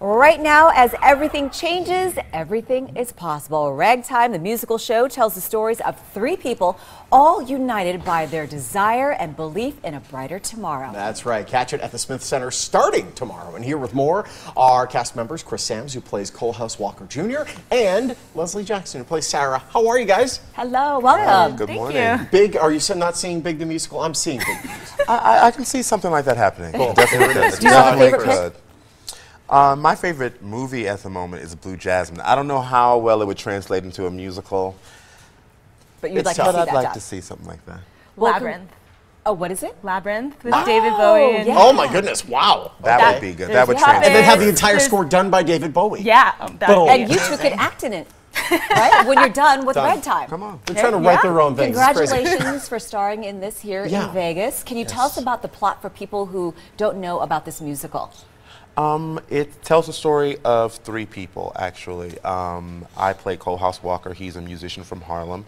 Right now, as everything changes, everything is possible. Ragtime, the musical show, tells the stories of three people, all united by their desire and belief in a brighter tomorrow. That's right. Catch it at the Smith Center starting tomorrow. And here with more are cast members Chris Sams, who plays Coalhouse Walker Jr., and Leslie Jackson, who plays Sarah. How are you guys? Hello, welcome. Good morning. Thank you. Big, are you not seeing Big the Musical? I'm seeing Big the Musical. I can see something like that happening. Cool. Definitely. Do you have a favorite pick? My favorite movie at the moment is Blue Jasmine. I don't know how well it would translate into a musical. But you'd like to but see I'd that like done. to see something like that. Labyrinth. Oh, what is it? Labyrinth with David Bowie. And yeah. Oh my goodness, wow. That would be good. That would there's translate. And then have the entire There's- score done by David Bowie. Yeah. That Boom. would be And you two amazing. could act in it, right? When you're done with Done. Ragtime. Come on. They're trying to write their own things. It's crazy. Congratulations for starring in this here Yeah. in Vegas. Can you tell us about the plot for people who don't know about this musical? It tells the story of three people, actually. I play Coalhouse Walker. He's a musician from Harlem.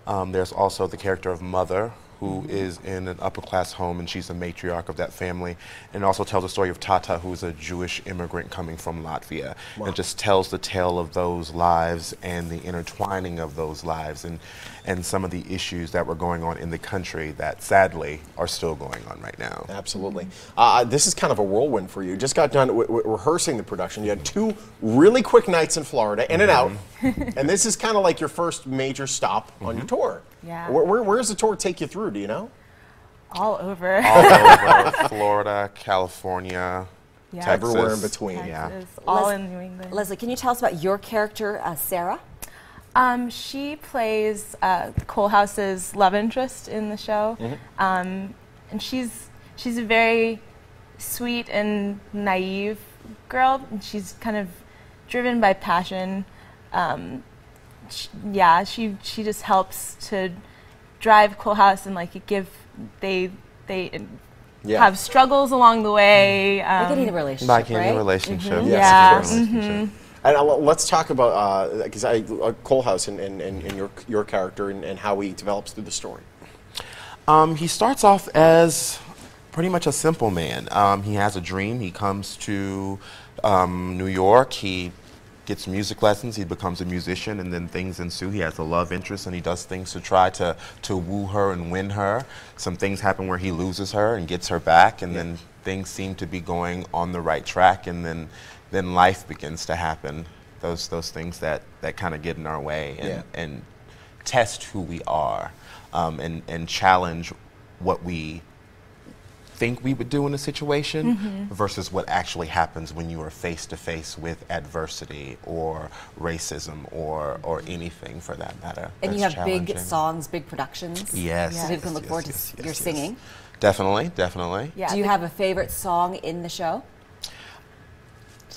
There's also the character of Mother, who is in an upper-class home, and she's the matriarch of that family. And it also tells the story of Tata, who's a Jewish immigrant coming from Latvia. Wow. And it just tells the tale of those lives and the intertwining of those lives and some of the issues that were going on in the country that, sadly, are still going on right now. Absolutely. This is kind of a whirlwind for you. Just got done rehearsing the production. You had 2 really quick nights in Florida, in and out. And this is kind of like your first major stop on your tour. Yeah. Where does the tour take you through? Do you know? All over. All over Florida, California, Yeah. Texas. Everywhere in between. Texas, all Les- in New England. Leslie, can you tell us about your character, Sarah? She plays Coalhouse's love interest in the show, and she's a very sweet and naive girl. And she's kind of driven by passion. She just helps to drive Coalhouse and they have struggles along the way. Like any relationship, Like any right? relationship. Yes, Yeah. of course. And let's talk about because Coalhouse and your character and how he develops through the story. He starts off as pretty much a simple man. He has a dream. He comes to New York. He gets music lessons. He becomes a musician, and then things ensue. He has a love interest, and he does things to try to woo her and win her. Some things happen where he loses her and gets her back, and then things seem to be going on the right track, and then life begins to happen. Those things that kind of get in our way and test who we are, and challenge what we think we would do in a situation versus what actually happens when you are face to face with adversity or racism or anything for that matter. And you That's have big challenging. songs, big productions. Yes. So people can look forward to your singing. Definitely, definitely. Yeah, Do you have a favorite song in the show?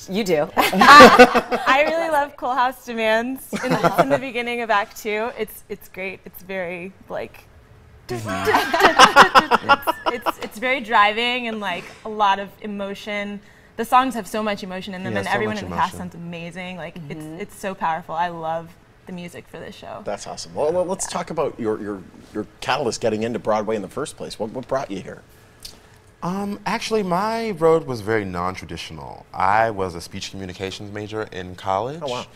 You do. I really love Coalhouse Demands in the beginning of Act 2. It's great. It's very it's very driving and a lot of emotion. The songs have so much emotion in them, Yeah, and so everyone much in the cast emotion. sounds amazing. It's so powerful. I love the music for this show. That's awesome. Well, let's talk about your catalyst getting into Broadway in the first place. What brought you here? Actually, my road was very non-traditional. I was a speech communications major in college. Oh, wow.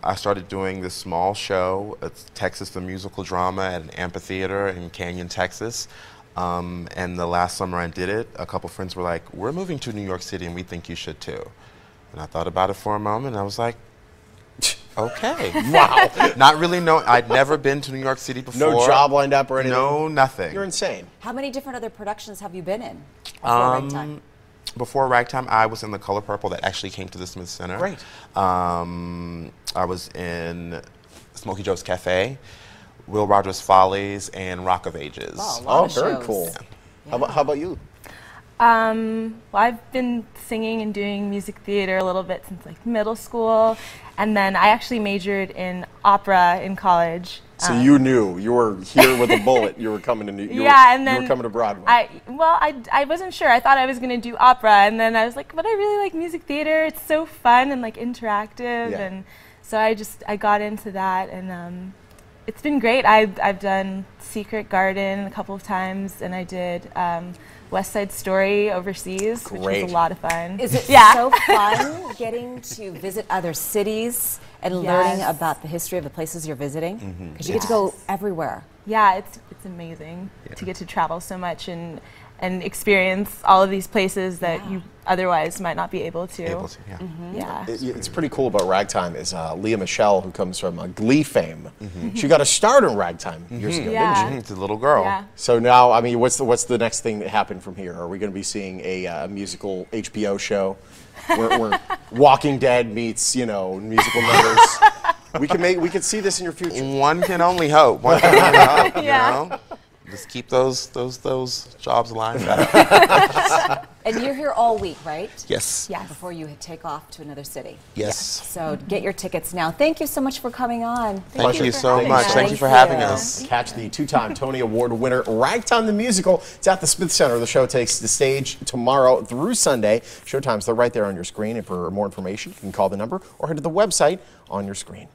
I started doing this small show, it's Texas the Musical drama at an amphitheater in Canyon, Texas. And the last summer I did it, a couple friends were like, "We're moving to New York City and we think you should too." And I thought about it for a moment and I was like, okay. Wow. Not really I'd never been to New York City before. No job lined up or anything? No, nothing. You're insane. How many different other productions have you been in before Ragtime? Before Ragtime, I was in The Color Purple that actually came to the Smith Center. Great. I was in Smokey Joe's Cafe, Will Rogers Follies, and Rock of Ages. Wow, a lot of Very shows. cool. Yeah. How about you? Well, I've been singing and doing music theater a little bit since middle school, and then I actually majored in opera in college. So you knew you were here with a bullet. You were coming to you were coming to Broadway. I wasn't sure. I thought I was going to do opera, and then I was like, but I really like music theater. It's so fun and interactive, Yeah. and so I got into that, and it's been great. I've done Secret Garden a couple of times, and I did West Side Story overseas, which Great. was a lot of fun. Is it Yeah. so fun getting to visit other cities and learning about the history of the places you're visiting? Because you get to go everywhere. Yeah, it's amazing to get to travel so much and experience all of these places that you otherwise might not be able to. Yeah. It's pretty cool about Ragtime is Leah Michelle, who comes from Glee fame. She got a start in Ragtime years ago, didn't she? It's a little girl. Yeah. So now, I mean, what's the next thing that happened from here? Are we going to be seeing a musical HBO show where Walking Dead meets, musical numbers? We could see this in your future. One can only hope. One can only hope. You know? Just keep those jobs alive. And you're here all week, right? Yes. Yes. Before you take off to another city. Yes. So get your tickets now. Thank you so much for coming on. Thank you so having much. us. Thank you for Thank having you. us. Catch the two-time Tony Award winner Ragtime the Musical. It's at the Smith Center. The show takes the stage tomorrow through Sunday. Showtimes, they're right there on your screen. And for more information, you can call the number or head to the website on your screen.